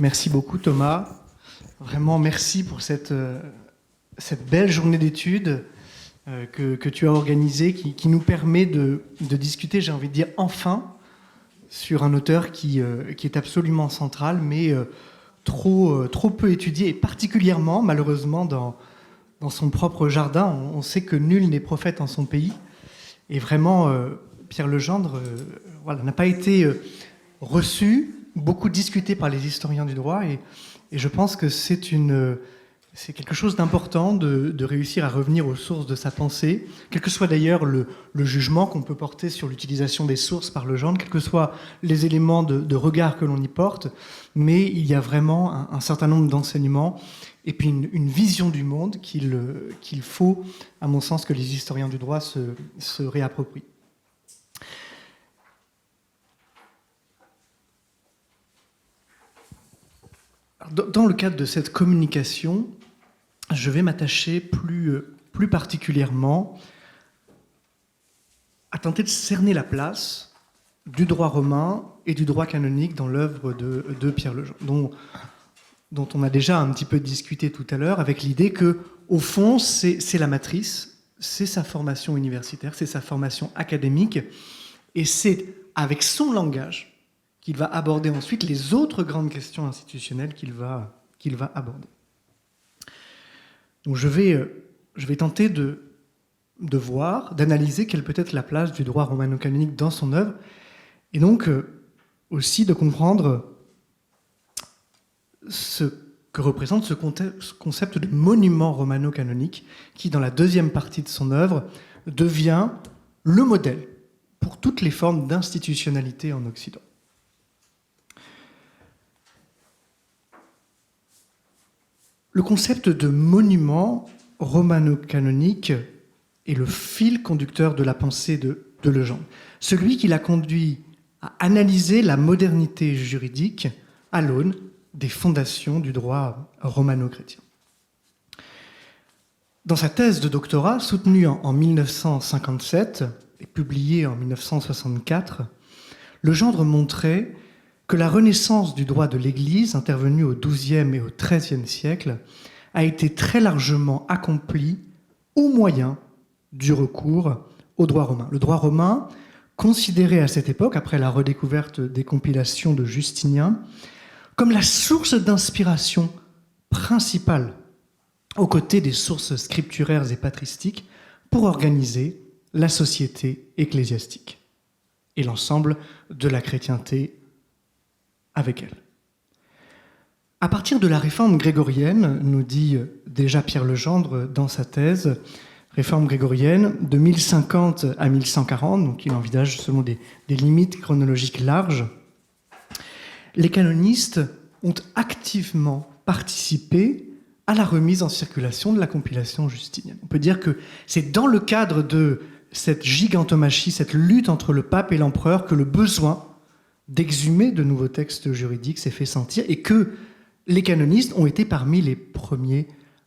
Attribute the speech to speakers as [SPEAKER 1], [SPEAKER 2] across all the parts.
[SPEAKER 1] Merci beaucoup Thomas. Vraiment merci pour cette belle journée d'études que tu as organisée qui nous permet de discuter, j'ai envie de dire enfin, sur un auteur qui est absolument central, mais trop peu étudié, et particulièrement, malheureusement, dans son propre jardin. On sait que nul n'est prophète en son pays. Et vraiment, Pierre Legendre n'a pas été reçu, beaucoup discuté par les historiens du droit, et je pense que c'est quelque chose d'important de réussir à revenir aux sources de sa pensée, quel que soit d'ailleurs le jugement qu'on peut porter sur l'utilisation des sources par Legendre, quels que soient les éléments de regard que l'on y porte, mais il y a vraiment un certain nombre d'enseignements et puis une vision du monde qu'il faut, à mon sens, que les historiens du droit se réapproprient. Dans le cadre de cette communication, je vais m'attacher plus particulièrement à tenter de cerner la place du droit romain et du droit canonique dans l'œuvre de Pierre Legendre, dont on a déjà un petit peu discuté tout à l'heure, avec l'idée que, au fond, c'est la matrice, c'est sa formation universitaire, c'est sa formation académique, et c'est avec son langage qu'il va aborder ensuite les autres grandes questions institutionnelles qu'il va aborder. Donc je vais tenter de voir, d'analyser quelle peut être la place du droit romano-canonique dans son œuvre, et donc aussi de comprendre ce que représente ce concept de monument romano-canonique qui, dans la deuxième partie de son œuvre, devient le modèle pour toutes les formes d'institutionnalité en Occident. Le concept de monument romano-canonique est le fil conducteur de la pensée de Legendre, celui qui l'a conduit à analyser la modernité juridique à l'aune des fondations du droit romano-chrétien. Dans sa thèse de doctorat, soutenue en 1957 et publiée en 1964, Legendre montrait que la renaissance du droit de l'Église, intervenue au XIIe et au XIIIe siècle, a été très largement accomplie au moyen du recours au droit romain. Le droit romain, considéré à cette époque, après la redécouverte des compilations de Justinien, comme la source d'inspiration principale, aux côtés des sources scripturaires et patristiques, pour organiser la société ecclésiastique et l'ensemble de la chrétienté avec elle. À partir de la réforme grégorienne, nous dit déjà Pierre Legendre dans sa thèse, réforme grégorienne de 1050 à 1140, donc il envisage selon des limites chronologiques larges, les canonistes ont activement participé à la remise en circulation de la compilation justinienne. On peut dire que c'est dans le cadre de cette gigantomachie, cette lutte entre le pape et l'empereur, que le besoin d'exhumer de nouveaux textes juridiques s'est fait sentir et que les canonistes ont été parmi les premiers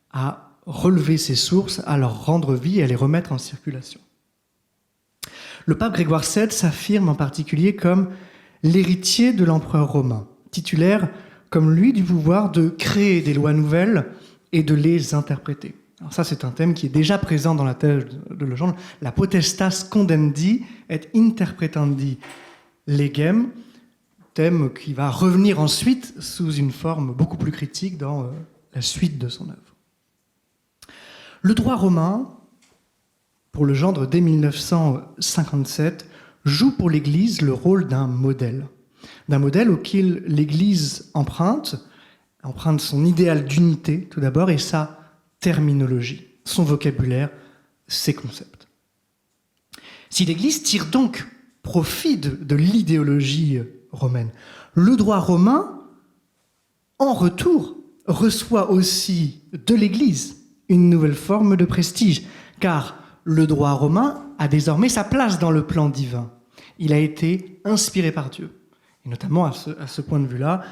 [SPEAKER 1] à relever ces sources, à leur rendre vie et à les remettre en circulation. Le pape Grégoire VII s'affirme en particulier comme l'héritier de l'empereur romain, titulaire comme lui du pouvoir de créer des lois nouvelles et de les interpréter. Alors ça, c'est un thème qui est déjà présent dans la thèse de Legendre, la potestas condendi et interpretandi legem, thème qui va revenir ensuite sous une forme beaucoup plus critique dans la suite de son œuvre. Le droit romain, pour Legendre dès 1957, joue pour l'Église le rôle d'un modèle auquel l'Église emprunte son idéal d'unité tout d'abord et sa terminologie, son vocabulaire, ses concepts. Si l'Église tire donc profit de l'idéologie romaine, le droit romain, en retour, reçoit aussi de l'Église une nouvelle forme de prestige, car le droit romain a désormais sa place dans le plan divin. Il a été inspiré par Dieu. Et notamment, à ce point de vue-là,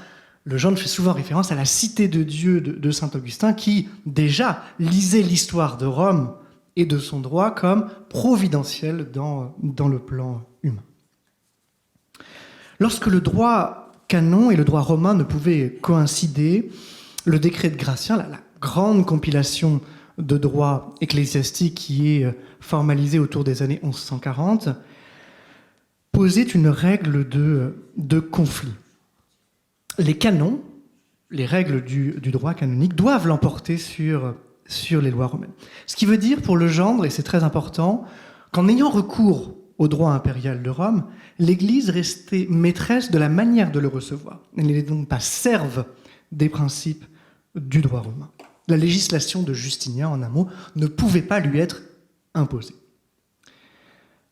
[SPEAKER 1] Legendre fait souvent référence à la cité de Dieu de saint Augustin, qui déjà lisait l'histoire de Rome et de son droit comme providentiel dans le plan humain. Lorsque le droit canon et le droit romain ne pouvaient coïncider. Le décret de Gratien, la grande compilation de droit ecclésiastique qui est formalisée autour des années 1140, posait une règle de conflit. Les canons, les règles du droit canonique, doivent l'emporter sur les lois romaines. Ce qui veut dire pour le gendre, et c'est très important, qu'en ayant recours au droit impérial de Rome, l'Église restait maîtresse de la manière de le recevoir. Elle n'est donc pas serve des principes du droit romain. La législation de Justinien, en un mot, ne pouvait pas lui être imposée.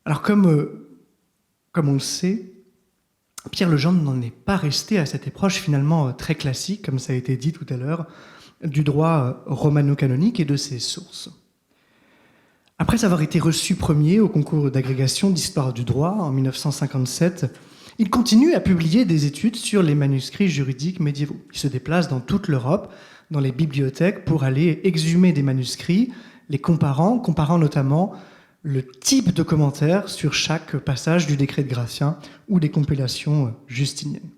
[SPEAKER 1] Alors comme on le sait, Pierre le Gendre n'en est pas resté à cette approche finalement très classique, comme ça a été dit tout à l'heure, du droit romano-canonique et de ses sources. Après avoir été reçu premier au concours d'agrégation d'histoire du droit en 1957, il continue à publier des études sur les manuscrits juridiques médiévaux. Il se déplace dans toute l'Europe, dans les bibliothèques, pour aller exhumer des manuscrits, les comparant notamment le type de commentaire sur chaque passage du décret de Gratien ou des compilations justiniennes.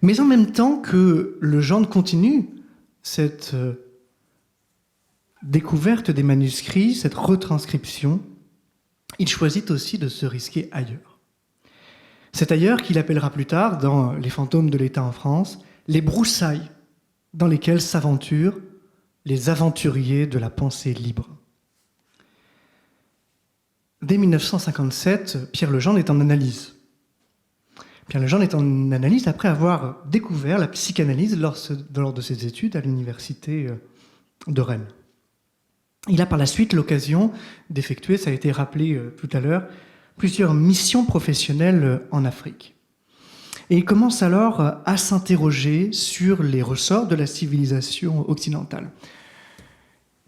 [SPEAKER 1] Mais en même temps que le Gendre continue cette découverte des manuscrits, cette retranscription, il choisit aussi de se risquer ailleurs. C'est ailleurs qu'il appellera plus tard, dans Les fantômes de l'État en France, les broussailles dans lesquelles s'aventurent les aventuriers de la pensée libre. Dès 1957, Pierre le Gendre est en analyse. Pierre le Gendre est en analyse après avoir découvert la psychanalyse lors de ses études à l'université de Rennes. Il a par la suite l'occasion d'effectuer, ça a été rappelé tout à l'heure, plusieurs missions professionnelles en Afrique. Et il commence alors à s'interroger sur les ressorts de la civilisation occidentale.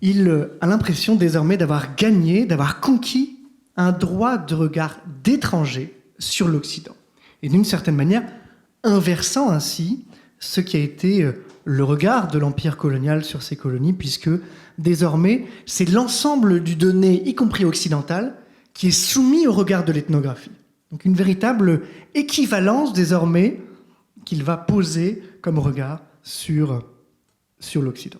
[SPEAKER 1] Il a l'impression désormais d'avoir gagné, d'avoir conquis un droit de regard d'étranger sur l'Occident. Et d'une certaine manière, inversant ainsi ce qui a été le regard de l'empire colonial sur ces colonies, puisque désormais, c'est l'ensemble du donné, y compris occidental, qui est soumis au regard de l'ethnographie. Donc une véritable équivalence désormais qu'il va poser comme regard sur l'Occident.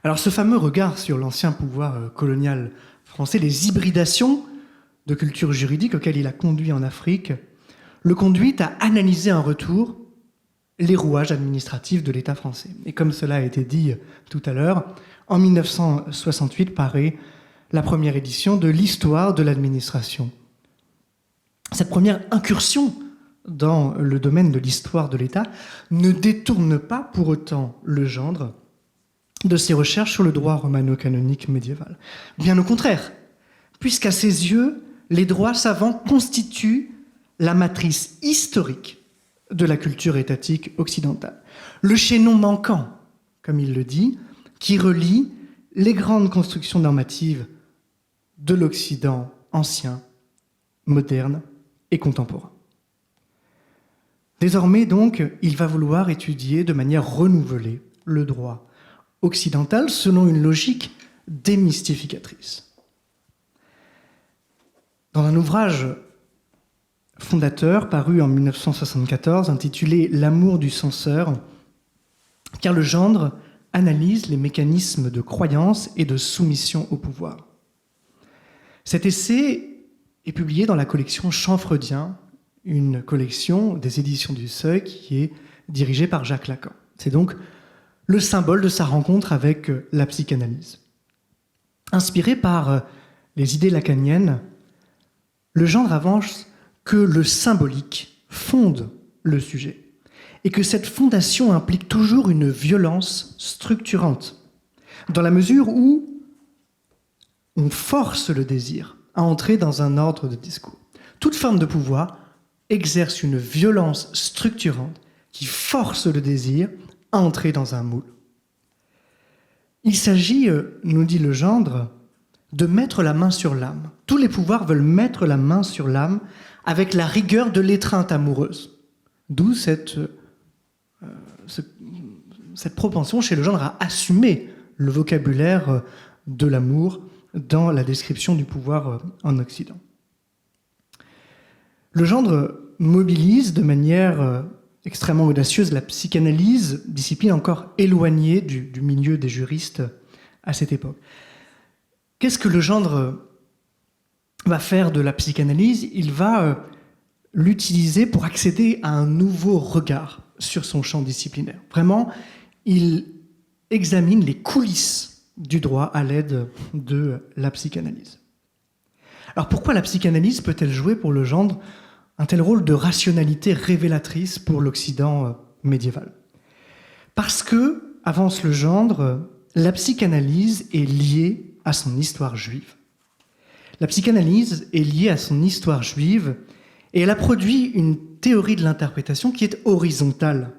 [SPEAKER 1] Alors ce fameux regard sur l'ancien pouvoir colonial français, les hybridations de culture juridique auxquelles il a conduit en Afrique, le conduit à analyser en retour les rouages administratifs de l'État français. Et comme cela a été dit tout à l'heure, en 1968 paraît la première édition de l'Histoire de l'administration. Cette première incursion dans le domaine de l'histoire de l'État ne détourne pas pour autant le Gendre de ses recherches sur le droit romano-canonique médiéval. Bien au contraire, puisqu'à ses yeux, les droits savants constituent la matrice historique de la culture étatique occidentale. Le chaînon manquant, comme il le dit, qui relie les grandes constructions normatives de l'Occident ancien, moderne et contemporain. Désormais, donc, il va vouloir étudier de manière renouvelée le droit occidental selon une logique démystificatrice. Dans un ouvrage fondateur paru en 1974 intitulé « L'amour du censeur », Pierre le Gendre analyse les mécanismes de croyance et de soumission au pouvoir. Cet essai est publié dans la collection Chants freudiens, une collection des éditions du Seuil qui est dirigée par Jacques Lacan. C'est donc le symbole de sa rencontre avec la psychanalyse. Inspiré par les idées lacaniennes, le Gendre avance que le symbolique fonde le sujet et que cette fondation implique toujours une violence structurante, dans la mesure où on force le désir à entrer dans un ordre de discours. Toute forme de pouvoir exerce une violence structurante qui force le désir à entrer dans un moule. Il s'agit, nous dit le Gendre, de mettre la main sur l'âme. Tous les pouvoirs veulent mettre la main sur l'âme avec la rigueur de l'étreinte amoureuse. D'où cette propension chez le Gendre à assumer le vocabulaire de l'amour dans la description du pouvoir en Occident. Le Gendre mobilise de manière extrêmement audacieuse la psychanalyse, discipline encore éloignée du milieu des juristes à cette époque. Qu'est-ce que Legendre va faire de la psychanalyse? Il va l'utiliser pour accéder à un nouveau regard sur son champ disciplinaire. Vraiment, il examine les coulisses du droit à l'aide de la psychanalyse. Alors pourquoi la psychanalyse peut-elle jouer pour Legendre un tel rôle de rationalité révélatrice pour l'Occident médiéval? Parce que, avance Legendre, la psychanalyse est liée à son histoire juive. La psychanalyse est liée à son histoire juive et elle a produit une théorie de l'interprétation qui est horizontale,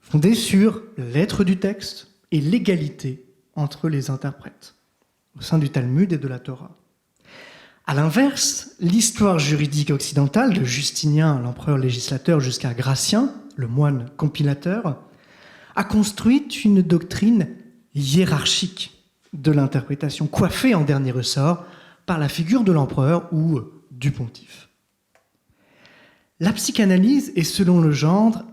[SPEAKER 1] fondée sur l'être du texte et l'égalité entre les interprètes, au sein du Talmud et de la Torah. À l'inverse, l'histoire juridique occidentale, de Justinien, l'empereur législateur, jusqu'à Gratien, le moine compilateur, a construit une doctrine hiérarchique de l'interprétation, coiffée en dernier ressort par la figure de l'empereur ou du pontife. La psychanalyse est, selon Legendre,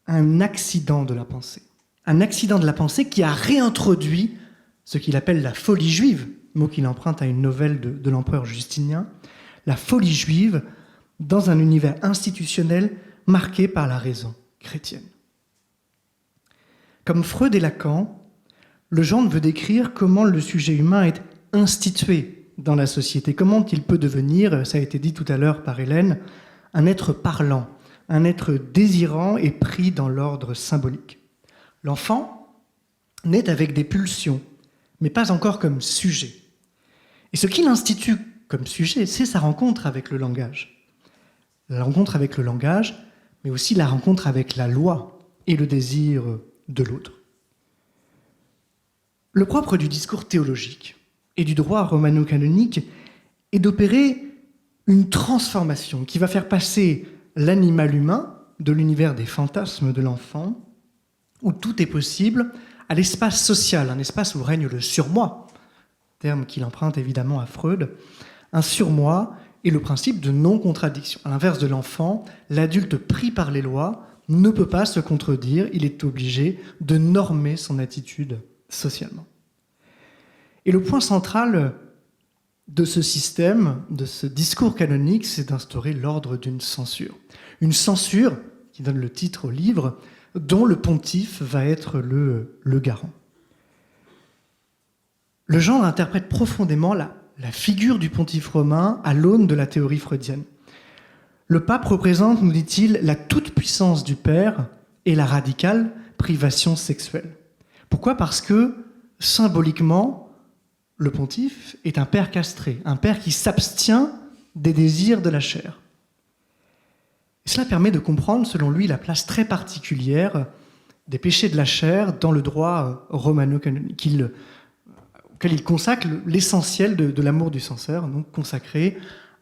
[SPEAKER 1] un accident de la pensée. Un accident de la pensée qui a réintroduit ce qu'il appelle la folie juive, mot qu'il emprunte à une nouvelle de l'empereur Justinien, la folie juive dans un univers institutionnel marqué par la raison chrétienne. Comme Freud et Lacan, Legendre veut décrire comment le sujet humain est institué dans la société, comment il peut devenir, ça a été dit tout à l'heure par Hélène, un être parlant, un être désirant et pris dans l'ordre symbolique. L'enfant naît avec des pulsions, mais pas encore comme sujet. Et ce qu'il institue comme sujet, c'est sa rencontre avec le langage. La rencontre avec le langage, mais aussi la rencontre avec la loi et le désir de l'autre. Le propre du discours théologique et du droit romano-canonique est d'opérer une transformation qui va faire passer l'animal humain de l'univers des fantasmes de l'enfant, où tout est possible, à l'espace social, un espace où règne le surmoi, terme qu'il emprunte évidemment à Freud, un surmoi et le principe de non-contradiction. À l'inverse de l'enfant, l'adulte pris par les lois ne peut pas se contredire, il est obligé de normer son attitude socialement. Et le point central de ce système, de ce discours canonique, c'est d'instaurer l'ordre d'une censure. Une censure, qui donne le titre au livre, dont le pontife va être le garant. Legendre interprète profondément la figure du pontife romain à l'aune de la théorie freudienne. Le pape représente, nous dit-il, la toute-puissance du Père et la radicale privation sexuelle. Pourquoi ? Parce que, symboliquement, le pontife est un père castré, un père qui s'abstient des désirs de la chair. Et cela permet de comprendre, selon lui, la place très particulière des péchés de la chair dans le droit romano-canonique, auquel il consacre l'essentiel de l'amour du censeur, donc consacré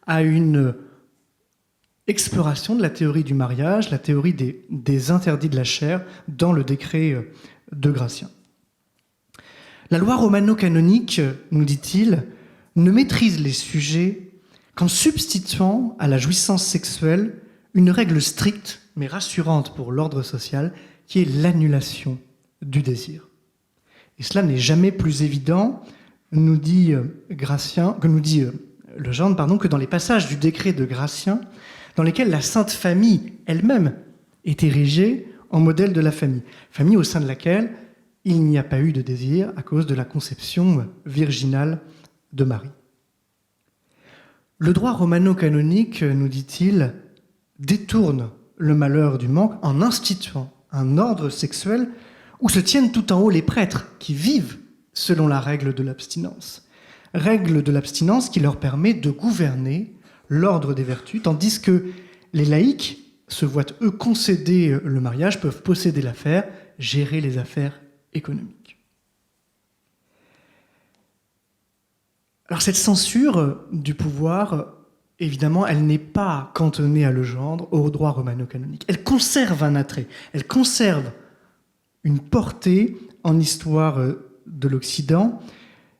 [SPEAKER 1] à une exploration de la théorie du mariage, la théorie des interdits de la chair dans le décret de Gratien. La loi romano-canonique, nous dit-il, ne maîtrise les sujets qu'en substituant à la jouissance sexuelle une règle stricte, mais rassurante pour l'ordre social, qui est l'annulation du désir. Et cela n'est jamais plus évident, nous dit Legendre, que dans les passages du décret de Gratien, dans lesquels la Sainte Famille elle-même est érigée en modèle de la famille. Famille au sein de laquelle il n'y a pas eu de désir à cause de la conception virginale de Marie. Le droit romano-canonique, nous dit-il, détourne le malheur du manque en instituant un ordre sexuel où se tiennent tout en haut les prêtres qui vivent selon la règle de l'abstinence. Règle de l'abstinence qui leur permet de gouverner l'ordre des vertus, tandis que les laïcs se voient, eux, concéder le mariage, peuvent posséder l'affaire, gérer les affaires économiques. Alors cette censure du pouvoir, évidemment, elle n'est pas cantonnée à Legendre, au droit romano-canonique. Elle conserve un attrait, elle conserve une portée en histoire de l'Occident,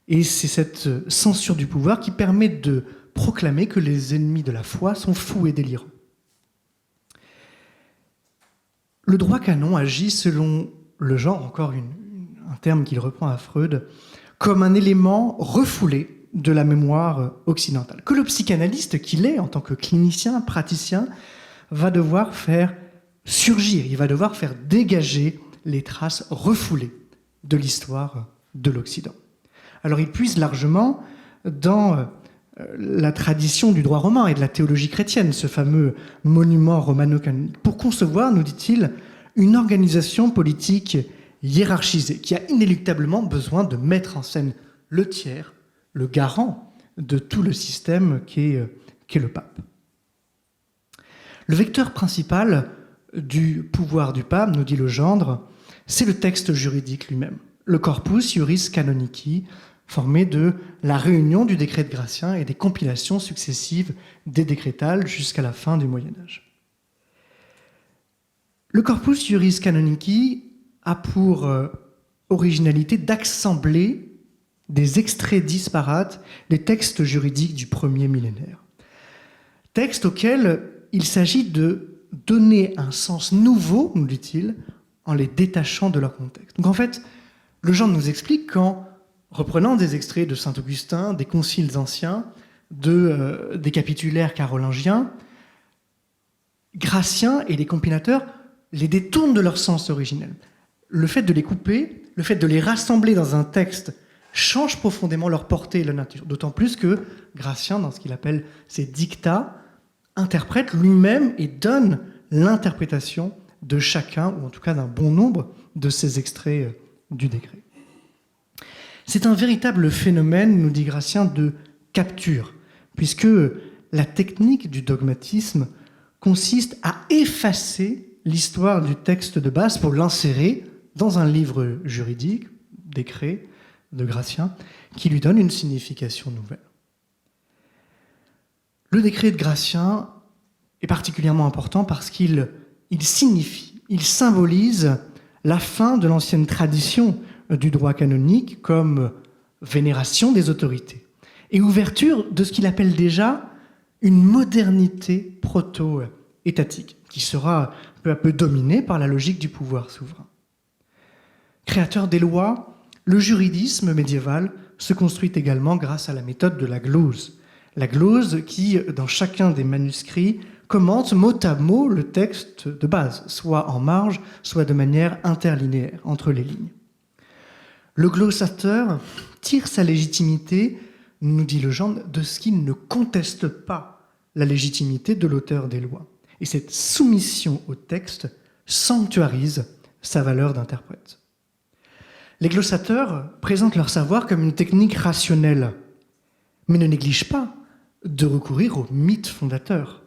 [SPEAKER 1] et c'est cette censure du pouvoir qui permet de proclamer que les ennemis de la foi sont fous et délirants. Le droit canon agit selon le genre, encore un terme qu'il reprend à Freud, comme un élément refoulé de la mémoire occidentale, que le psychanalyste qu'il est, en tant que clinicien, praticien, va devoir faire surgir, il va devoir faire dégager les traces refoulées de l'histoire de l'Occident. Alors il puise largement dans la tradition du droit romain et de la théologie chrétienne, ce fameux monument romano-canonique, pour concevoir, nous dit-il, une organisation politique hiérarchisée, qui a inéluctablement besoin de mettre en scène le tiers, le garant de tout le système qu'est le pape. Le vecteur principal du pouvoir du pape, nous dit Legendre, c'est le texte juridique lui-même, le corpus iuris canonici, formé de la réunion du décret de Gratien et des compilations successives des décrétales jusqu'à la fin du Moyen-Âge. Le corpus iuris canonici a pour originalité d'assembler des extraits disparates des textes juridiques du premier millénaire. Textes auxquels il s'agit de donner un sens nouveau, nous dit-il, en les détachant de leur contexte. Donc en fait, Legendre nous explique qu'en reprenant des extraits de Saint-Augustin, des conciles anciens, des capitulaires carolingiens, Gratien et les compilateurs les détournent de leur sens originel. Le fait de les couper, le fait de les rassembler dans un texte change profondément leur portée et leur nature. D'autant plus que Gratien, dans ce qu'il appelle ses dictats, interprète lui-même et donne l'interprétation de chacun, ou en tout cas d'un bon nombre de ces extraits du décret. C'est un véritable phénomène, nous dit Gratien, de capture, puisque la technique du dogmatisme consiste à effacer l'histoire du texte de base pour l'insérer dans un livre juridique, décret de Gratien, qui lui donne une signification nouvelle. Le décret de Gratien est particulièrement important parce qu'il signifie, il symbolise la fin de l'ancienne tradition du droit canonique comme vénération des autorités et ouverture de ce qu'il appelle déjà une modernité proto-étatique qui sera peu à peu dominée par la logique du pouvoir souverain. Créateur des lois, le juridisme médiéval se construit également grâce à la méthode de la glose. La glose qui, dans chacun des manuscrits, commente mot à mot le texte de base, soit en marge, soit de manière interlinéaire, entre les lignes. Le glossateur tire sa légitimité, nous dit Legendre, de ce qu'il ne conteste pas la légitimité de l'auteur des lois. Et cette soumission au texte sanctuarise sa valeur d'interprète. Les glossateurs présentent leur savoir comme une technique rationnelle, mais ne négligent pas de recourir au mythe fondateur.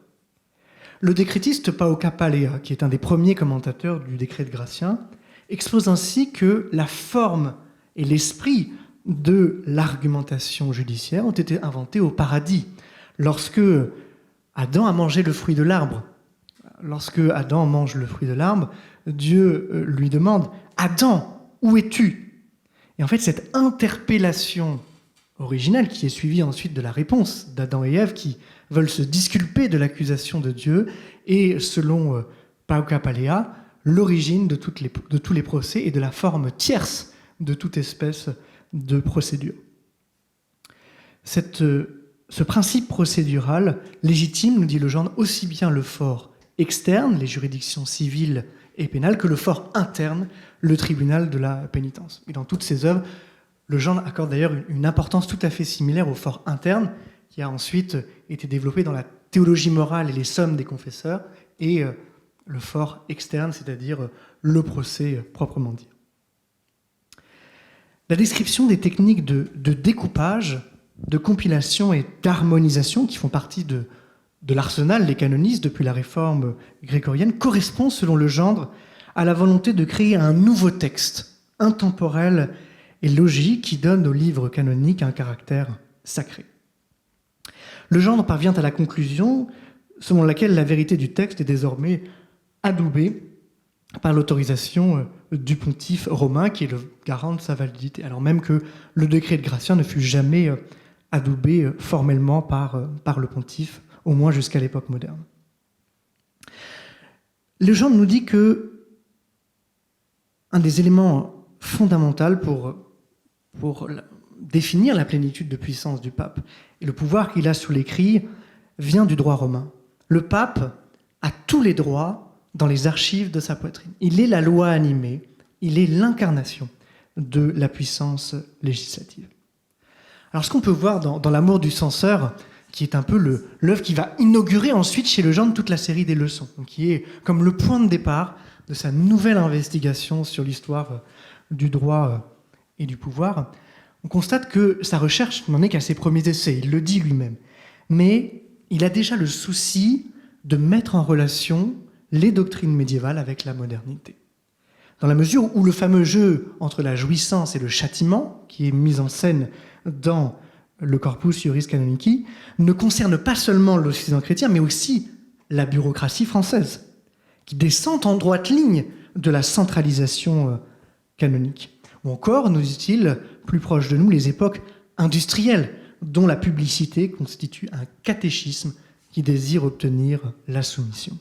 [SPEAKER 1] Le décrétiste Pauca Palea, qui est un des premiers commentateurs du décret de Gratien, expose ainsi que la forme et l'esprit de l'argumentation judiciaire ont été inventés au paradis, lorsque Adam a mangé le fruit de l'arbre. Lorsque Adam mange le fruit de l'arbre, Dieu lui demande « Adam, où es-tu » Et en fait, cette interpellation originale, qui est suivie ensuite de la réponse d'Adam et Ève, qui veulent se disculper de l'accusation de Dieu, et selon Pauca Palea, l'origine de tous les procès et de la forme tierce de toute espèce de procédure. Ce principe procédural légitime, nous dit Legendre, aussi bien le fort externe, les juridictions civiles et pénales, que le fort interne, le tribunal de la pénitence. Et dans toutes ses œuvres, Legendre accorde d'ailleurs une importance tout à fait similaire au fort interne, qui a ensuite été développé dans la théologie morale et les sommes des confesseurs, et le fort externe, c'est-à-dire le procès proprement dit. La description des techniques de découpage, de compilation et d'harmonisation qui font partie de l'arsenal des canonistes depuis la réforme grégorienne correspond, selon Legendre, à la volonté de créer un nouveau texte, intemporel et logique, qui donne au livre canonique un caractère sacré. Legendre parvient à la conclusion selon laquelle la vérité du texte est désormais adoubée par l'autorisation du pontife romain, qui est le garant de sa validité, alors même que le décret de Gratien ne fut jamais adoubé formellement par le pontife, au moins jusqu'à l'époque moderne. Legendre nous dit que un des éléments fondamentaux pour définir la plénitude de puissance du pape et le pouvoir qu'il a sur l'écrit vient du droit romain. Le pape a tous les droits dans les archives de sa poitrine. Il est la loi animée, il est l'incarnation de la puissance législative. Alors ce qu'on peut voir dans l'amour du censeur, qui est un peu l'œuvre qui va inaugurer ensuite chez Legendre toute la série des leçons, qui est comme le point de départ de sa nouvelle investigation sur l'histoire du droit et du pouvoir, on constate que sa recherche n'en est qu'à ses premiers essais, il le dit lui-même. Mais il a déjà le souci de mettre en relation les doctrines médiévales avec la modernité. Dans la mesure où le fameux jeu entre la jouissance et le châtiment, qui est mis en scène dans le Corpus Juris Canonici, ne concerne pas seulement l'Occident chrétien, mais aussi la bureaucratie française, qui descend en droite ligne de la centralisation canonique. Ou encore, nous dit-il, plus proche de nous, les époques industrielles, dont la publicité constitue un catéchisme qui désire obtenir la soumission.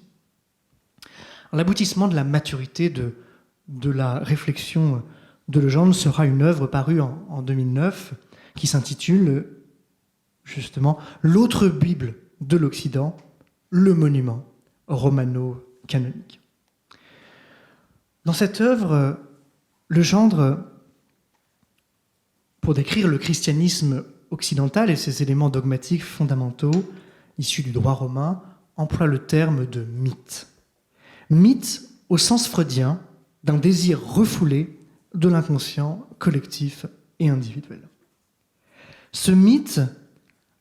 [SPEAKER 1] L'aboutissement de la maturité de la réflexion de Legendre sera une œuvre parue en 2009 qui s'intitule justement « L'autre Bible de l'Occident, le monument romano-canonique ». Dans cette œuvre, Legendre, pour décrire le christianisme occidental et ses éléments dogmatiques fondamentaux issus du droit romain, emploie le terme de mythe. Mythe au sens freudien d'un désir refoulé de l'inconscient collectif et individuel. Ce mythe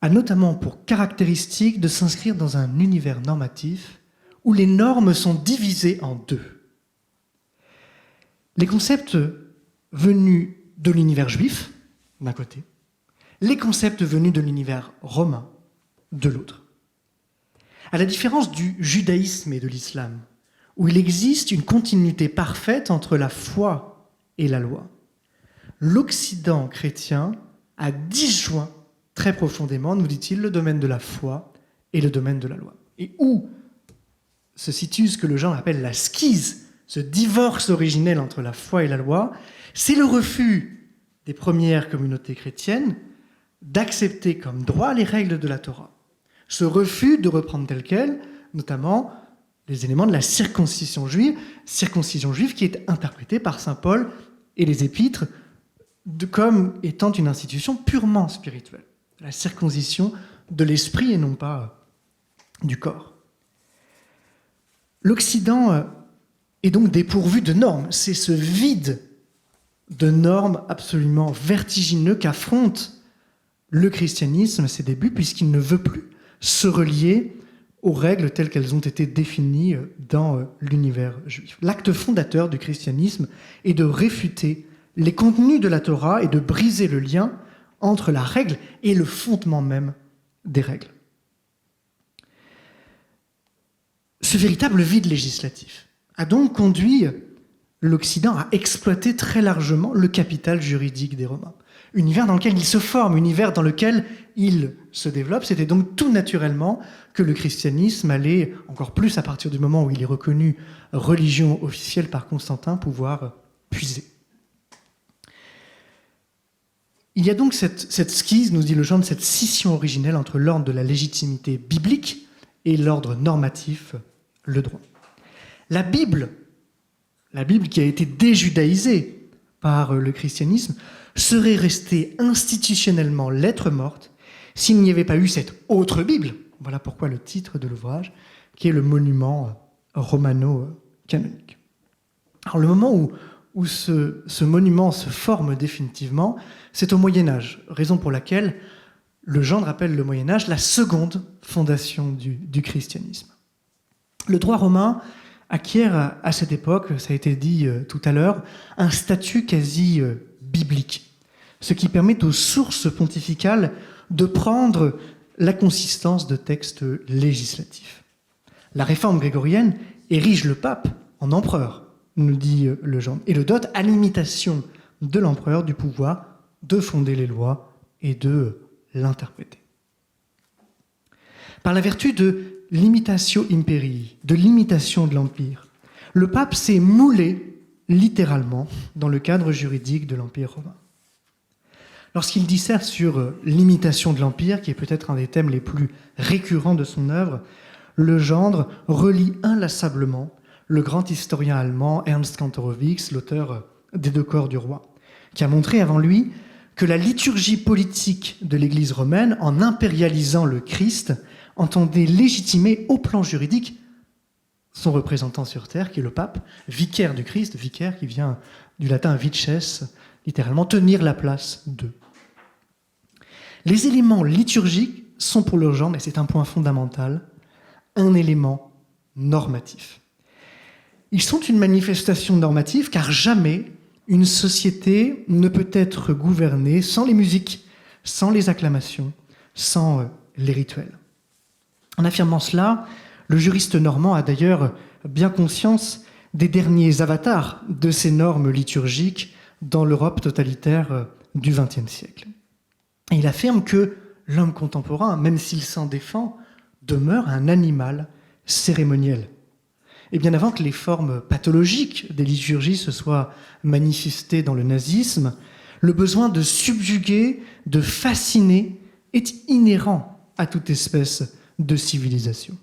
[SPEAKER 1] a notamment pour caractéristique de s'inscrire dans un univers normatif où les normes sont divisées en deux. Les concepts venus de l'univers juif, d'un côté, les concepts venus de l'univers romain, de l'autre. À la différence du judaïsme et de l'islam, où il existe une continuité parfaite entre la foi et la loi, l'Occident chrétien a disjoint très profondément, nous dit-il, le domaine de la foi et le domaine de la loi. Et où se situe ce que le genre appelle la schisme, ce divorce originel entre la foi et la loi, c'est le refus des premières communautés chrétiennes d'accepter comme droit les règles de la Torah. Ce refus de reprendre tel quel, notamment les éléments de la circoncision juive qui est interprétée par saint Paul et les épîtres comme étant une institution purement spirituelle. La circoncision de l'esprit et non pas du corps. L'Occident est donc dépourvu de normes. C'est ce vide de normes absolument vertigineux qu'affronte le christianisme à ses débuts, puisqu'il ne veut plus se relier aux règles telles qu'elles ont été définies dans l'univers juif. L'acte fondateur du christianisme est de réfuter les contenus de la Torah et de briser le lien entre la règle et le fondement même des règles. Ce véritable vide législatif a donc conduit l'Occident à exploiter très largement le capital juridique des Romains. Univers dans lequel il se forme, univers dans lequel il se développe. C'était donc tout naturellement que le christianisme allait, encore plus à partir du moment où il est reconnu religion officielle par Constantin, pouvoir puiser. Il y a donc cette schisme, nous dit Legendre, cette scission originelle entre l'ordre de la légitimité biblique et l'ordre normatif, le droit. La Bible qui a été déjudaïsée par le christianisme, serait restée institutionnellement lettre morte s'il n'y avait pas eu cette autre Bible. Voilà pourquoi le titre de l'ouvrage, qui est le monument romano-canonique. Alors le moment où ce monument se forme définitivement, c'est au Moyen-Âge, raison pour laquelle Legendre appelle le Moyen-Âge la seconde fondation du christianisme. Le droit romain acquiert à cette époque, ça a été dit tout à l'heure, un statut quasi biblique, ce qui permet aux sources pontificales de prendre la consistance de textes législatifs. La réforme grégorienne érige le pape en empereur, nous dit Legendre, et le dote à l'imitation de l'empereur du pouvoir de fonder les lois et de l'interpréter. Par la vertu de l'imitatio imperii, de l'imitation de l'Empire, le pape s'est moulé littéralement dans le cadre juridique de l'Empire romain. Lorsqu'il disserte sur l'imitation de l'Empire, qui est peut-être un des thèmes les plus récurrents de son œuvre, Legendre relie inlassablement le grand historien allemand Ernst Kantorowicz, l'auteur des Deux corps du roi, qui a montré avant lui que la liturgie politique de l'Église romaine, en impérialisant le Christ, entendait légitimer au plan juridique son représentant sur terre, qui est le pape, vicaire du Christ, vicaire qui vient du latin vices, littéralement tenir la place de. Les éléments liturgiques sont pour Legendre, et c'est un point fondamental, un élément normatif. Ils sont une manifestation normative car jamais une société ne peut être gouvernée sans les musiques, sans les acclamations, sans les rituels. En affirmant cela, le juriste normand a d'ailleurs bien conscience des derniers avatars de ces normes liturgiques dans l'Europe totalitaire du XXe siècle. Et il affirme que l'homme contemporain, même s'il s'en défend, demeure un animal cérémoniel. Et bien avant que les formes pathologiques des liturgies se soient manifestées dans le nazisme, le besoin de subjuguer, de fasciner est inhérent à toute espèce de civilisation.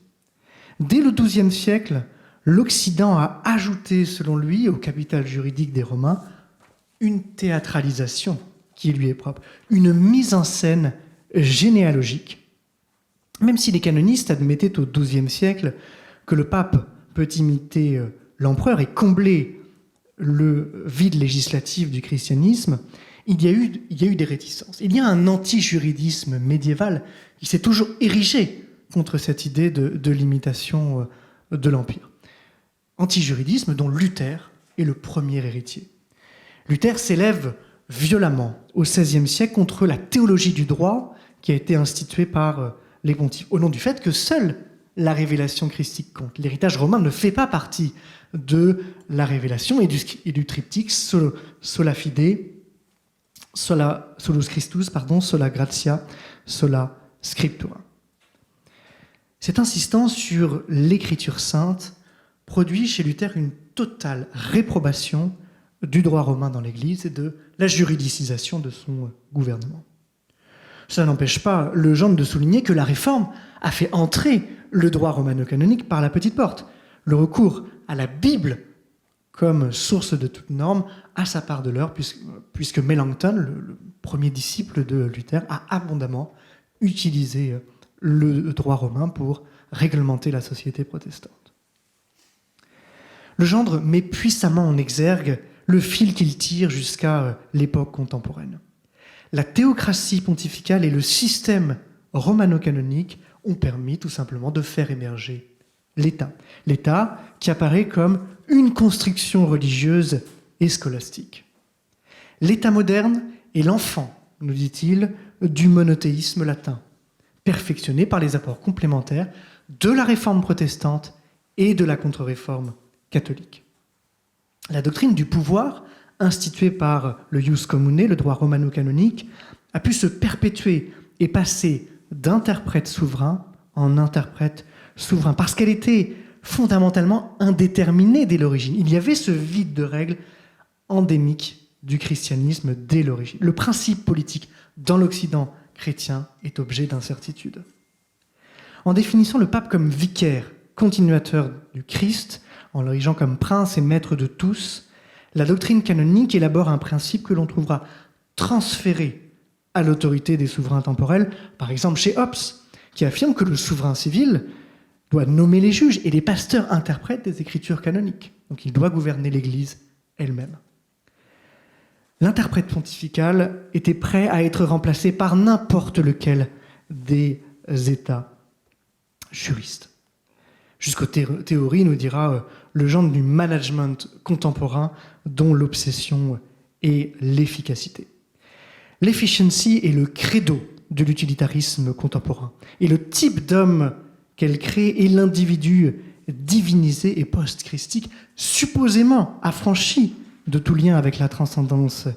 [SPEAKER 1] Dès le XIIe siècle, l'Occident a ajouté, selon lui, au capital juridique des Romains, une théâtralisation qui lui est propre, une mise en scène généalogique. Même si les canonistes admettaient au XIIe siècle que le pape peut imiter l'empereur et combler le vide législatif du christianisme, il y a eu des réticences. Il y a un anti-juridisme médiéval qui s'est toujours érigé contre cette idée de l'imitation de l'Empire. Anti-juridisme dont Luther est le premier héritier. Luther s'élève violemment au XVIe siècle contre la théologie du droit qui a été instituée par les pontifes, au nom du fait que seule la révélation christique compte. L'héritage romain ne fait pas partie de la révélation et du triptyque sola fide, solus Christus, sola gratia, sola scriptura. Cette insistance sur l'écriture sainte produit chez Luther une totale réprobation du droit romain dans l'Église et de la juridicisation de son gouvernement. Cela n'empêche pas Legendre de souligner que la Réforme a fait entrer le droit romano-canonique par la petite porte. Le recours à la Bible comme source de toute norme a sa part de l'heure, puisque Melanchthon, le premier disciple de Luther, a abondamment utilisé le droit romain pour réglementer la société protestante. Legendre met puissamment en exergue le fil qu'il tire jusqu'à l'époque contemporaine. La théocratie pontificale et le système romano-canonique ont permis tout simplement de faire émerger l'État. L'État qui apparaît comme une construction religieuse et scolastique. L'État moderne est l'enfant, nous dit-il, du monothéisme latin, perfectionné par les apports complémentaires de la réforme protestante et de la contre-réforme catholique. La doctrine du pouvoir, instituée par le ius commune, le droit romano-canonique, a pu se perpétuer et passer d'interprète souverain en interprète souverain, parce qu'elle était fondamentalement indéterminée dès l'origine. Il y avait ce vide de règles endémique du christianisme dès l'origine. Le principe politique dans l'Occident chrétien est objet d'incertitude. En définissant le pape comme vicaire, continuateur du Christ, en l'érigeant comme prince et maître de tous, la doctrine canonique élabore un principe que l'on trouvera transféré à l'autorité des souverains temporels, par exemple chez Hobbes, qui affirme que le souverain civil doit nommer les juges et les pasteurs interprètent des écritures canoniques. Donc il doit gouverner l'Église elle-même. L'interprète pontifical était prêt à être remplacé par n'importe lequel des États juristes. Jusqu'aux théories, nous dira Legendre, du management contemporain dont l'obsession est l'efficacité. L'efficiency est le credo de l'utilitarisme contemporain. Et le type d'homme qu'elle crée est l'individu divinisé et post-christique, supposément affranchi de tout lien avec la transcendance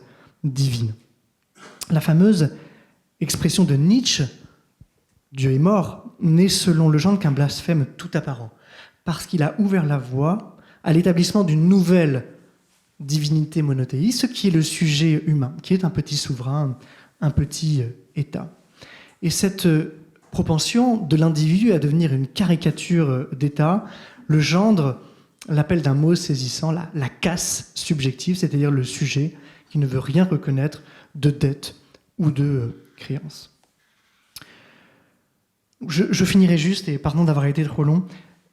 [SPEAKER 1] divine. La fameuse expression de Nietzsche, Dieu est mort, n'est selon Legendre qu'un blasphème tout apparent, parce qu'il a ouvert la voie à l'établissement d'une nouvelle divinité monothéiste, ce qui est le sujet humain, qui est un petit souverain, un petit État. Et cette propension de l'individu à devenir une caricature d'État, le gendre l'appelle d'un mot saisissant, la casse subjective, c'est-à-dire le sujet qui ne veut rien reconnaître de dette ou de créance. Je finirai juste, et pardon d'avoir été trop long,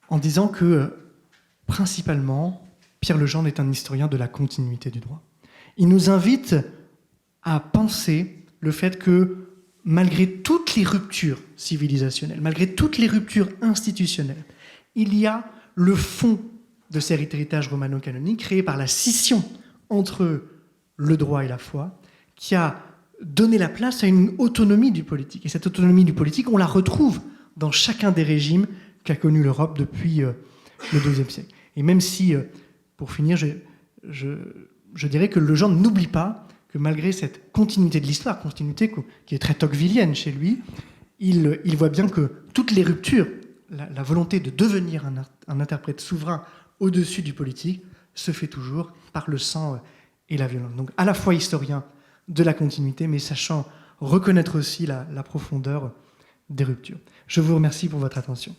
[SPEAKER 1] en disant que, principalement, Pierre Legendre est un historien de la continuité du droit. Il nous invite à penser le fait que, malgré toutes les ruptures civilisationnelles, malgré toutes les ruptures institutionnelles, il y a le fond de cet héritage romano-canonique créé par la scission entre le droit et la foi, qui a donné la place à une autonomie du politique. Et cette autonomie du politique, on la retrouve dans chacun des régimes qu'a connu l'Europe depuis le XIIe siècle. Et même si, pour finir, je dirais que Legendre n'oublie pas que malgré cette continuité de l'histoire, continuité qui est très tocquevillienne chez lui, il voit bien que toutes les ruptures, la volonté de devenir un interprète souverain au-dessus du politique, se fait toujours par le sang et la violence. Donc à la fois historien de la continuité, mais sachant reconnaître aussi la profondeur des ruptures. Je vous remercie pour votre attention.